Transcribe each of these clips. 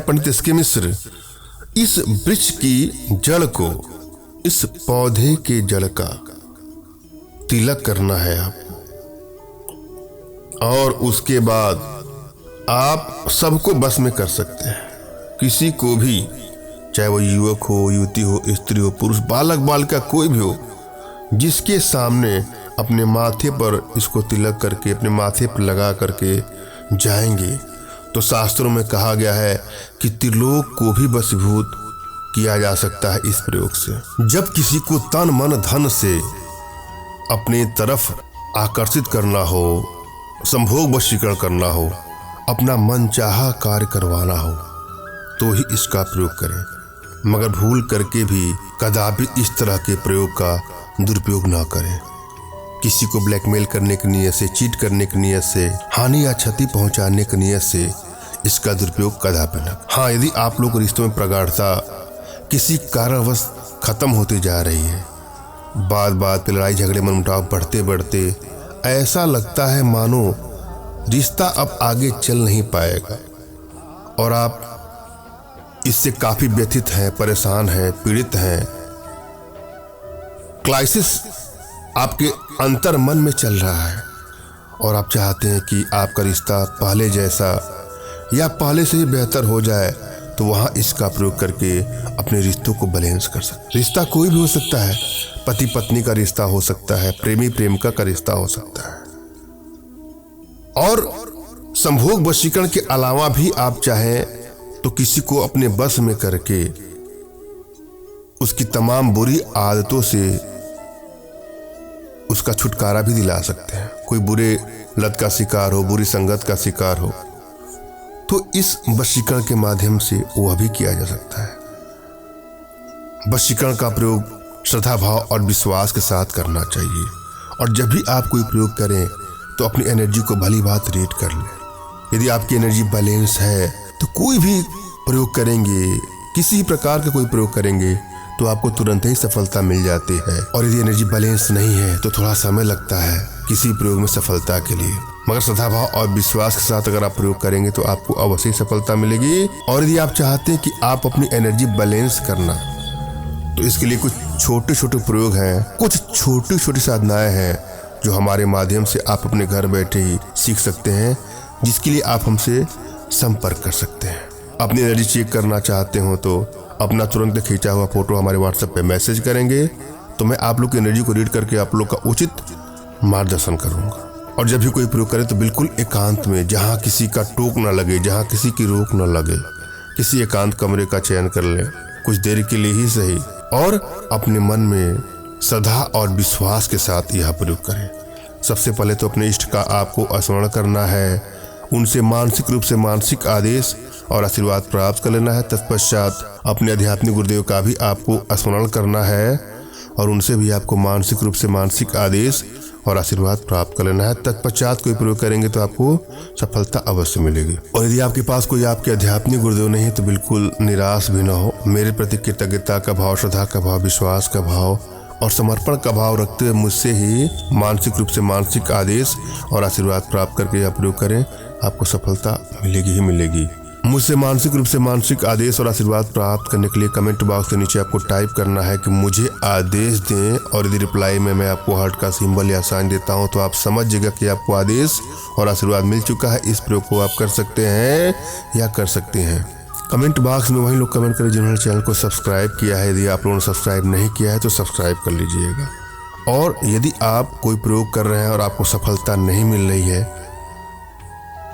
पंडित S के मिश्र, इस वृक्ष की जड़ को, इस पौधे के जड़ का तिलक करना है आप, और उसके बाद आप सबको बस में कर सकते हैं। किसी को भी, चाहे वो युवक हो, युवती हो, स्त्री हो, पुरुष, बालक बालिका, कोई भी हो, जिसके सामने अपने माथे पर इसको तिलक करके अपने माथे पर लगा करके जाएंगे तो शास्त्रों में कहा गया है कि त्रिलोक को भी वशीभूत किया जा सकता है इस प्रयोग से। जब किसी को तन मन धन से अपनी तरफ आकर्षित करना हो, संभोग वशीकरण करना हो, अपना मनचाहा कार्य करवाना हो, तो ही इसका प्रयोग करें, मगर भूल करके भी कदापि इस तरह के प्रयोग का दुरुपयोग ना करें। किसी को ब्लैकमेल करने की नीयत से, चीट करने की नीयत से, हानि या क्षति पहुंचाने की नीयत से इसका दुरुपयोग कदापि न। हाँ, यदि आप लोग रिश्तों में प्रगाढ़ता किसी कारणवश खत्म होती जा रही है, बात बात पे लड़ाई झगड़े मनमुटाव बढ़ते बढ़ते ऐसा लगता है मानो रिश्ता अब आगे चल नहीं पाएगा और आप इससे काफी व्यथित हैं, परेशान हैं, पीड़ित हैं, क्राइसिस आपके अंतर मन में चल रहा है और आप चाहते हैं कि आपका रिश्ता पहले जैसा या पहले से ही बेहतर हो जाए, तो वहां इसका प्रयोग करके अपने रिश्तों को बैलेंस कर सकते। रिश्ता कोई भी हो सकता है, पति पत्नी का रिश्ता हो सकता है, प्रेमी प्रेमिका का रिश्ता हो सकता है, और संभोग वशीकरण के अलावा भी आप चाहें तो किसी को अपने बस में करके उसकी तमाम बुरी आदतों से उसका छुटकारा भी दिला सकते हैं। कोई बुरे लत का शिकार हो, बुरी संगत का शिकार हो, तो इस वशीकरण के माध्यम से वह भी किया जा सकता है। वशीकरण का प्रयोग श्रद्धा भाव और विश्वास के साथ करना चाहिए, और जब भी आप कोई प्रयोग करें तो अपनी एनर्जी को भली बात रेट कर लें। यदि आपकी एनर्जी बैलेंस है तो कोई भी प्रयोग करेंगे, किसी प्रकार का कोई प्रयोग करेंगे तो आपको तुरंत ही सफलता मिल जाती है, और यदि एनर्जी बैलेंस नहीं है तो थोड़ा समय लगता है किसी प्रयोग में सफलता के लिए, मगर श्रद्धा भाव और विश्वास के साथ अगर आप प्रयोग करेंगे तो आपको अवश्य सफलता मिलेगी। और यदि आप चाहते हैं कि आप अपनी एनर्जी बैलेंस करना, तो इसके लिए कुछ छोटे छोटे प्रयोग हैं, कुछ छोटी छोटी साधनाएं हैं जो हमारे माध्यम से आप अपने घर बैठे ही सीख सकते हैं, जिसके लिए आप हमसे संपर्क कर सकते हैं। अपनी एनर्जी चेक करना चाहते हो तो अपना तुरंत खींचा हुआ फोटो हमारे व्हाट्सएप पे मैसेज करेंगे, तो मैं आप लोग की एनर्जी को रीड करके आप लोग का उचित मार्गदर्शन करूंगा। और जब भी कोई प्रयोग करे तो बिल्कुल एकांत में, जहां किसी का टोक न लगे, जहां किसी की रोक न लगे, किसी एकांत कमरे का चयन कर लें, कुछ देर के लिए ही सही, और अपने मन में श्रद्धा और विश्वास के साथ यह प्रयोग करें। सबसे पहले तो अपने इष्ट का आपको स्मरण करना है, उनसे मानसिक रूप से मानसिक आदेश और आशीर्वाद प्राप्त कर लेना है। तत्पश्चात अपने आध्यात्मिक गुरुदेव का भी आपको स्मरण करना है और उनसे भी आपको मानसिक रूप से मानसिक आदेश और आशीर्वाद प्राप्त कर लेना है। तत्पश्चात कोई प्रयोग करेंगे तो आपको सफलता अवश्य मिलेगी। और यदि आपके पास कोई आपके आध्यात्मिक गुरुदेव नहीं है तो बिल्कुल निराश भी ना हो। मेरे प्रति कृतज्ञता का भाव, श्रद्धा का भाव, विश्वास का भाव और समर्पण का भाव रखते हुए मुझसे ही मानसिक रूप से मानसिक आदेश और आशीर्वाद प्राप्त करके यह प्रयोग करें, आपको सफलता मिलेगी ही मिलेगी। मुझसे मानसिक रूप से मानसिक आदेश और आशीर्वाद प्राप्त करने के लिए कमेंट बॉक्स के नीचे आपको टाइप करना है कि मुझे आदेश दें, और यदि रिप्लाई में मैं आपको हार्ट का सिंबल या साइन देता हूं तो आप समझ जाइएगा कि आपको आदेश और आशीर्वाद मिल चुका है। इस प्रयोग को आप कर सकते हैं या कर सकते हैं। कमेंट बॉक्स में वही लोग कमेंट करें जिन्होंने चैनल को सब्सक्राइब किया है। यदि आप लोगों ने सब्सक्राइब नहीं किया है तो सब्सक्राइब कर लीजिएगा। और यदि आप कोई प्रयोग कर रहे हैं और आपको सफलता नहीं मिल रही है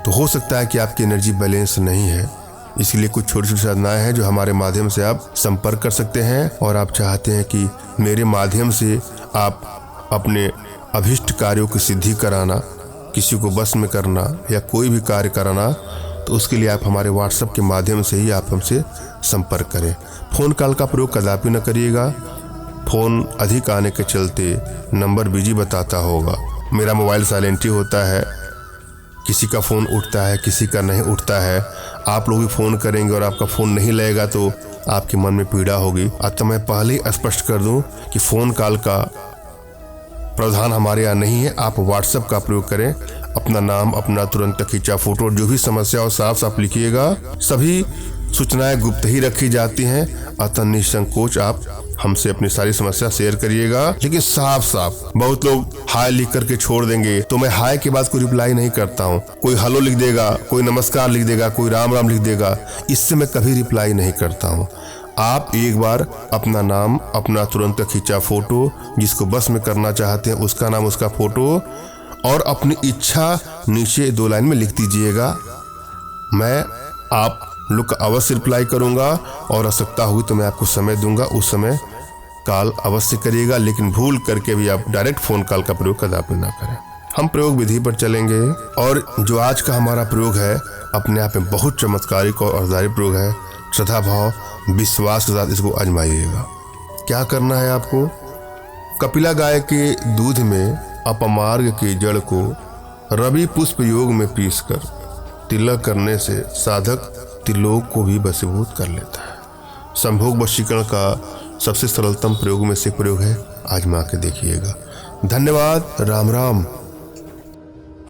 तो हो सकता है कि आपकी एनर्जी बैलेंस नहीं है। इसलिए कुछ छोटी छोटी साधनाएं हैं जो हमारे माध्यम से आप संपर्क कर सकते हैं, और आप चाहते हैं कि मेरे माध्यम से आप अपने अभिष्ट कार्यों की सिद्धि कराना, किसी को बस में करना या कोई भी कार्य कराना, तो उसके लिए आप हमारे व्हाट्सएप के माध्यम से ही आप हमसे संपर्क करें। फ़ोन कॉल का प्रयोग कदापि न करिएगा। फ़ोन अधिक आने के चलते नंबर बिजी बताता होगा। मेरा मोबाइल साइलेंट ही होता है, किसी का फ़ोन उठता है, किसी का नहीं उठता है। आप लोग भी फ़ोन करेंगे और आपका फ़ोन नहीं लगेगा तो आपके मन में पीड़ा होगी। अतः मैं पहले ही स्पष्ट कर दूं कि फ़ोन कॉल का प्रावधान हमारे यहाँ नहीं है। आप व्हाट्सएप का प्रयोग करें। अपना नाम, अपना तुरंत खींचा फोटो, जो भी समस्या हो साफ साफ लिखिएगा। सभी सूचनाएं गुप्त ही रखी जाती हैं, अतः निसंकोच आप हमसे अपनी सारी समस्या शेयर करिएगा, लेकिन साफ साफ। बहुत लोग हाय लिख करके छोड़ देंगे, तो मैं हाय के बाद कोई रिप्लाई नहीं करता हूँ। कोई हेलो लिख देगा, कोई नमस्कार लिख देगा, कोई राम राम लिख देगा, इससे मैं कभी रिप्लाई नहीं करता हूँ। आप एक बार अपना नाम, अपना तुरंत खींचा फोटो, जिसको बस में करना चाहते हैं उसका नाम, उसका फोटो और अपनी इच्छा नीचे 2 लाइन में लिख दीजिएगा। मैं आप लोग का अवश्य रिप्लाई करूंगा और आवश्यकता होगी तो मैं आपको समय दूंगा, उस समय कॉल अवश्य करिएगा। लेकिन भूल करके भी आप डायरेक्ट फ़ोन कॉल का प्रयोग कदापि ना करें। हम प्रयोग विधि पर चलेंगे और जो आज का हमारा प्रयोग है अपने आप में बहुत चमत्कारिक और अर्धारी प्रयोग है। श्रद्धा भाव विश्वास के साथ इसको आजमाइएगा। क्या करना है आपको? कपिला गाय के दूध में अपमार्ग की जड़ को रवि पुष्प योग में पीसकर तिलक करने से साधक त्रिलोक को भी वशीभूत कर लेता है। संभोग वशीकरण का सबसे सरलतम प्रयोग में से प्रयोग है, आजमा के देखिएगा। धन्यवाद। राम राम।